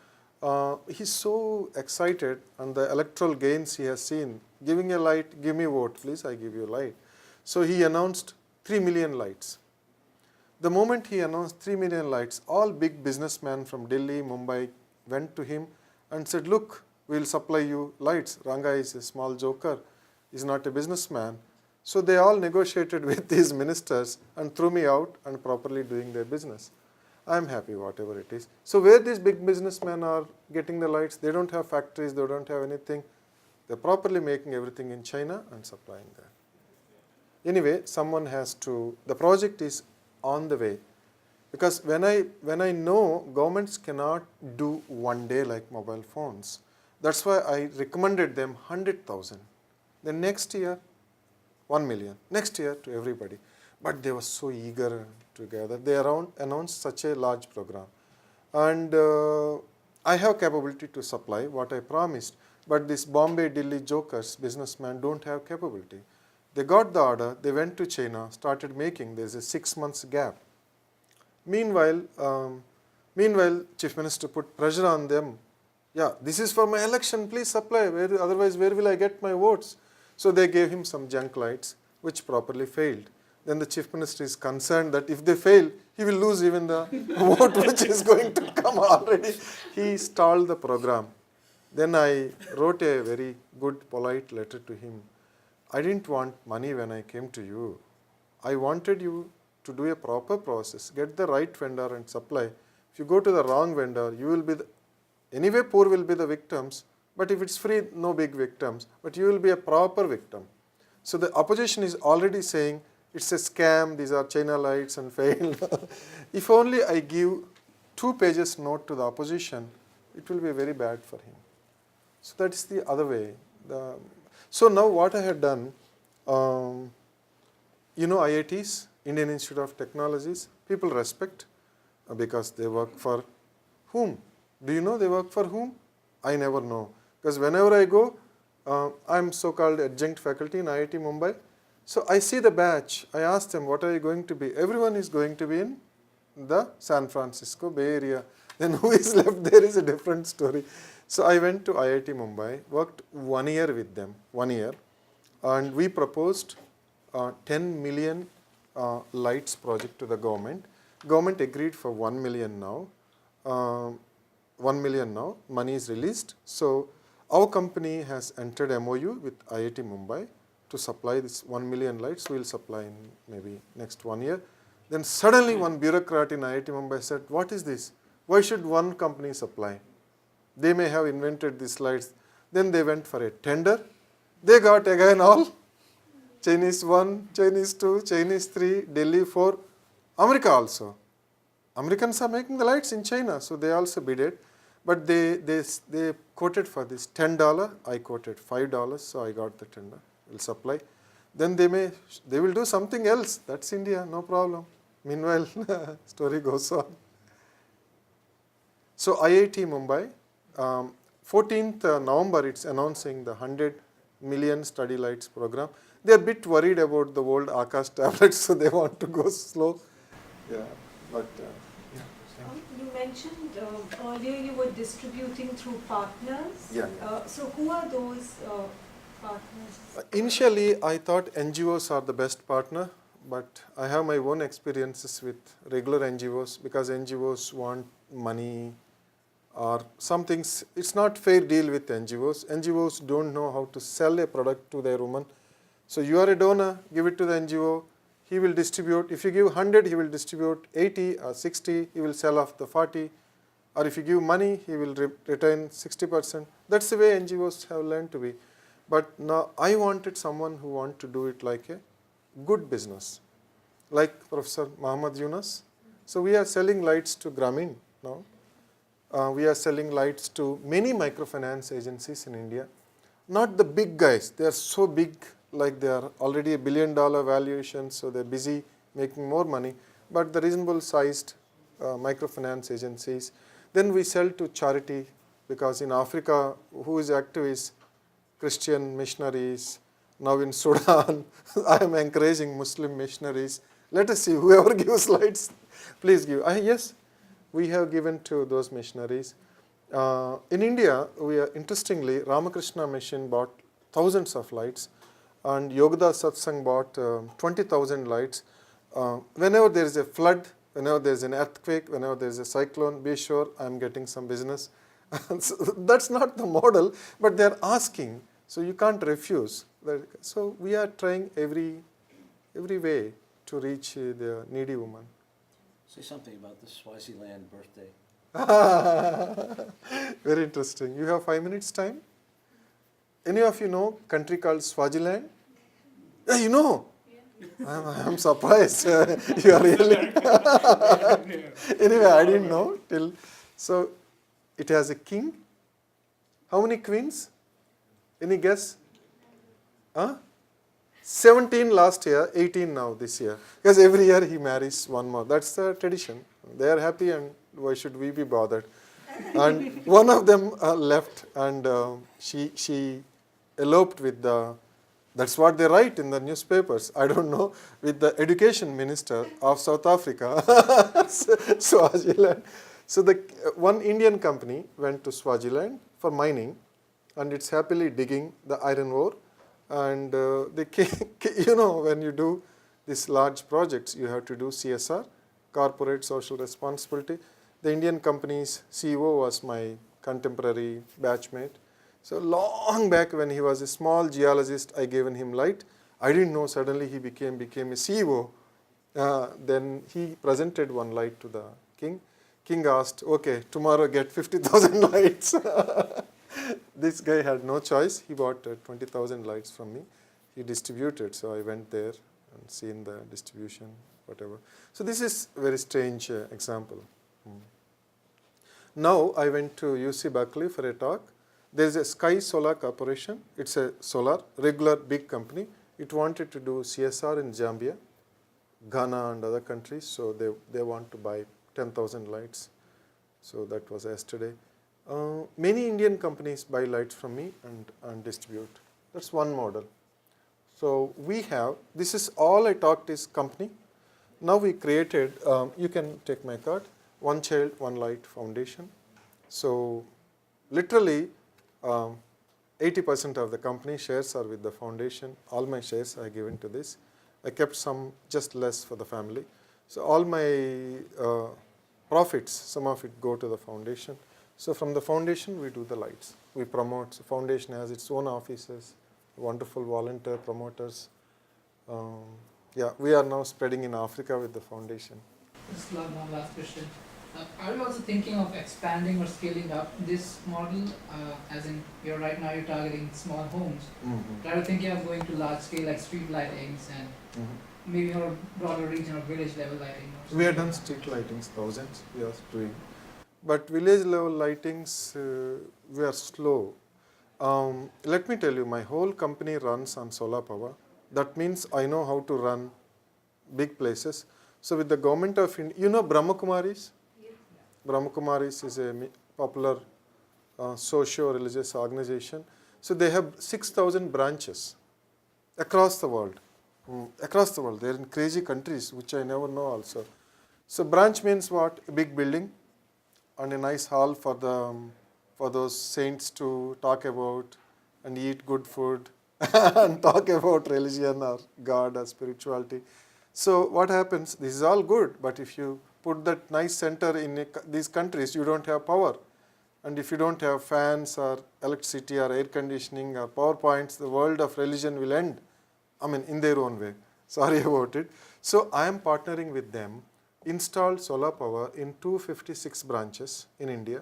He's so excited, and the electoral gains he has seen. Giving a light, give me vote, please, I give you a light. So he announced 3 million lights. The moment he announced 3 million lights, all big businessmen from Delhi, Mumbai went to him and said, look, we'll supply you lights. Ranga is a small joker, he's not a businessman. So they all negotiated with these ministers and threw me out and properly doing their business. I'm happy, whatever it is. So where these big businessmen are getting the lights, they don't have factories, they don't have anything. They're properly making everything in China and supplying that. Anyway, someone has to, the project is on the way. Because when I know governments cannot do one day like mobile phones, that's why I recommended them 100,000. Then next year, 1 million. Next year to everybody. But they were so eager to gather. They announced such a large program. And I have capability to supply what I promised. But these Bombay, Delhi jokers, businessmen don't have capability. They got the order, they went to China, started making. There's a 6 months gap. Meanwhile, Chief Minister put pressure on them. Yeah, this is for my election, please supply. Otherwise, where will I get my votes? So they gave him some junk lights, which properly failed. Then the Chief Minister is concerned that if they fail, he will lose even the vote which is going to come already. He stalled the program. Then I wrote a very good, polite letter to him. I didn't want money when I came to you. I wanted you to do a proper process, get the right vendor and supply. If you go to the wrong vendor, you will be anyway poor will be the victims, but if it's free, no big victims, but you will be a proper victim. So the opposition is already saying it's a scam, these are China lights and failed. If only I give 2 pages note to the opposition, it will be very bad for him. So that is the other way. So now what I had done, IITs, Indian Institute of Technologies, people respect because they work for whom? Do you know they work for whom? I never know. Because whenever I go, I'm so-called adjunct faculty in IIT Mumbai. So I see the batch. I ask them, what are you going to be? Everyone is going to be in the San Francisco Bay Area. Then who is left there is a different story. So I went to IIT Mumbai, worked 1 year with them, 1 year. And we proposed 10 million lights project to the government. Government agreed for 1 million now. 1 million now, money is released. So our company has entered MOU with IIT Mumbai to supply this 1 million lights. We will supply in maybe next 1 year. Then suddenly one bureaucrat in IIT Mumbai said, what is this? Why should one company supply? They may have invented these lights. Then they went for a tender. They got again all Chinese 1, Chinese 2, Chinese 3, Delhi 4, America also. Americans are making the lights in China, so they also bid it. But they quoted for this $10. I quoted $5, so I got the $10. Will supply. Then they will do something else. That's India, no problem. Meanwhile, story goes on. So IIT Mumbai, 14th November, it's announcing the 100 million study lights program. They are a bit worried about the old Akash tablets, so they want to go slow. Yeah, but you mentioned earlier you were distributing through partners. Yeah. So who are those partners? Initially, I thought NGOs are the best partner, but I have my own experiences with regular NGOs because NGOs want money or some things. It's not fair deal with NGOs. NGOs don't know how to sell a product to their woman. So you are a donor, give it to the NGO. He will distribute. If you give 100, he will distribute 80 or 60. He will sell off the 40. Or if you give money, he will retain 60%. That's the way NGOs have learned to be. But now I wanted someone who wanted to do it like a good business, like Professor Muhammad Yunus. So we are selling lights to Grameen now. We are selling lights to many microfinance agencies in India. Not the big guys. They are so big, like they are already $1 billion valuation, so they're busy making more money. But the reasonable sized microfinance agencies. Then we sell to charity, because in Africa, who is active is Christian missionaries. Now in Sudan, I am encouraging Muslim missionaries. Let us see, whoever gives lights, please give. Yes, we have given to those missionaries. In India, interestingly, Ramakrishna Mission bought thousands of lights, and Yogda Satsang bought 20,000 lights. Whenever there is a flood, whenever there is an earthquake, whenever there is a cyclone, be sure I am getting some business. So that's not the model, but they are asking, so you can't refuse. So we are trying every way to reach the needy woman. Say something about the Swaziland birthday. Very interesting. You have 5 minutes time? Any of you know country called Swaziland? Yeah, you know? Yeah. I'm surprised. You are really... Anyway, I didn't know till... So, it has a king. How many queens? Any guess? 17 last year, 18 now this year. Because every year he marries one more. That's the tradition. They are happy, and why should we be bothered? And one of them left, and she eloped with the, that's what they write in the newspapers, I don't know, with the education minister of South Africa, Swaziland. So the one Indian company went to Swaziland for mining, and it's happily digging the iron ore. And they came, when you do these large projects, you have to do CSR, corporate social responsibility. The Indian company's CEO was my contemporary batchmate. So long back when he was a small geologist, I gave him light. I didn't know, suddenly he became a CEO. Then he presented one light to the king. King asked, okay, tomorrow get 50,000 lights. This guy had no choice. He bought 20,000 lights from me. He distributed, so I went there and seen the distribution, whatever. So this is a very strange example. Now I went to UC Berkeley for a talk. There is a Sky Solar Corporation. It's a solar, regular big company. It wanted to do CSR in Zambia, Ghana and other countries. So they want to buy 10,000 lights. So that was yesterday. Many Indian companies buy lights from me and distribute. That's one model. So we have, this is all I talked is company. Now we created, you can take my card, One Child, One Light Foundation. So literally 80% of the company shares are with the foundation. All my shares are given to this. I kept some just less for the family. So all my profits, some of it go to the foundation. So from the foundation, we do the lights. We promote. The foundation has its own offices, wonderful volunteer promoters. Yeah, we are now spreading in Africa with the foundation. Just one last question. Are you also thinking of expanding or scaling up this model? As in, right now you're targeting small homes. Are you thinking of going to large scale like street lightings and maybe more broader region or village level lighting? We have done street lightings, thousands we are doing. But village level lightings, we are slow. Let me tell you, my whole company runs on solar power. That means I know how to run big places. So with the government of India, you know Brahma Kumaris? Brahma Kumaris is a popular socio-religious organization. So they have 6,000 branches across the world. Across the world, they're in crazy countries, which I never know also. So branch means what? A big building and a nice hall for those saints to talk about and eat good food and talk about religion or God or spirituality. So what happens? This is all good, but if you put that nice center in these countries, you don't have power. And if you don't have fans or electricity or air conditioning or power points, the world of religion will end. I mean, in their own way. Sorry about it. So I am partnering with them, installed solar power in 256 branches in India.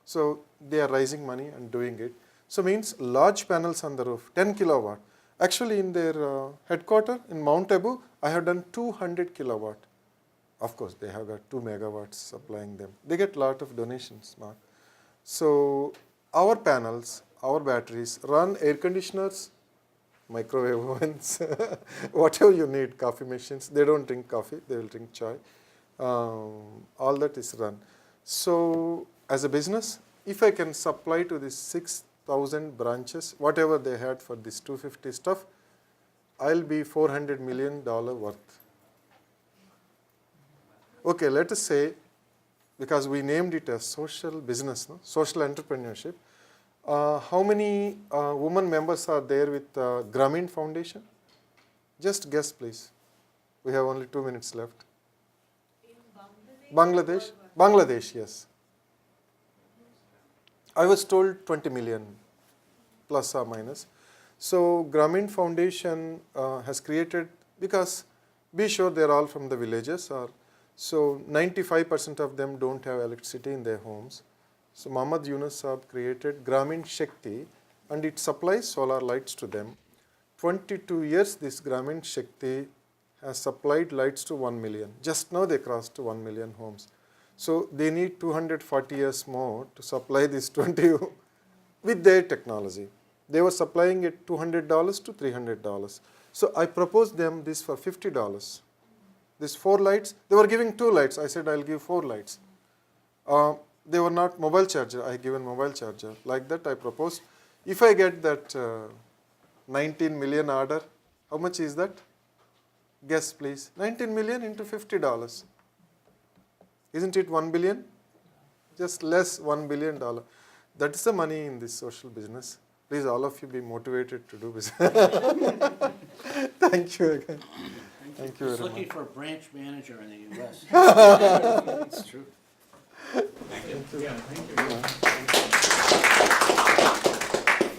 So they are raising money and doing it. So means large panels on the roof, 10 kilowatt. Actually in their headquarters in Mount Abu, I have done 200 kilowatt. Of course, they have got 2 megawatts supplying them. They get a lot of donations, Mark. So our panels, our batteries run air conditioners, microwave ovens, whatever you need, coffee machines. They don't drink coffee, they will drink chai. All that is run. So as a business, if I can supply to these 6,000 branches, whatever they had for this 250 stuff, I'll be $400 million worth. Okay, let us say, because we named it as social business, no? Social entrepreneurship. How many women members are there with Grameen Foundation? Just guess, please. We have only 2 minutes left. In Bangladesh? Bangladesh? Bangladesh, yes. I was told 20 million, plus or minus. So Grameen Foundation has created, because be sure they're all from the villages, so 95% of them don't have electricity in their homes. So Muhammad Yunus Saab created Grameen Shakti and it supplies solar lights to them. 22 years this Grameen Shakti has supplied lights to 1 million. Just now they crossed to 1 million homes. So they need 240 years more to supply this 20 with their technology. They were supplying it $200 to $300. So I proposed them this for $50. These 4 lights, they were giving 2 lights. I said I'll give 4 lights. They were not mobile charger. I given mobile charger. Like that I proposed. If I get that 19 million order, how much is that? Guess please. 19 million into $50. Isn't it 1 billion? Just less $1 billion. That is the money in this social business. Please all of you be motivated to do business. Thank you again. Thank you Just very looking much. for a branch manager in the US. It's true. Thank you. Yeah, thank you.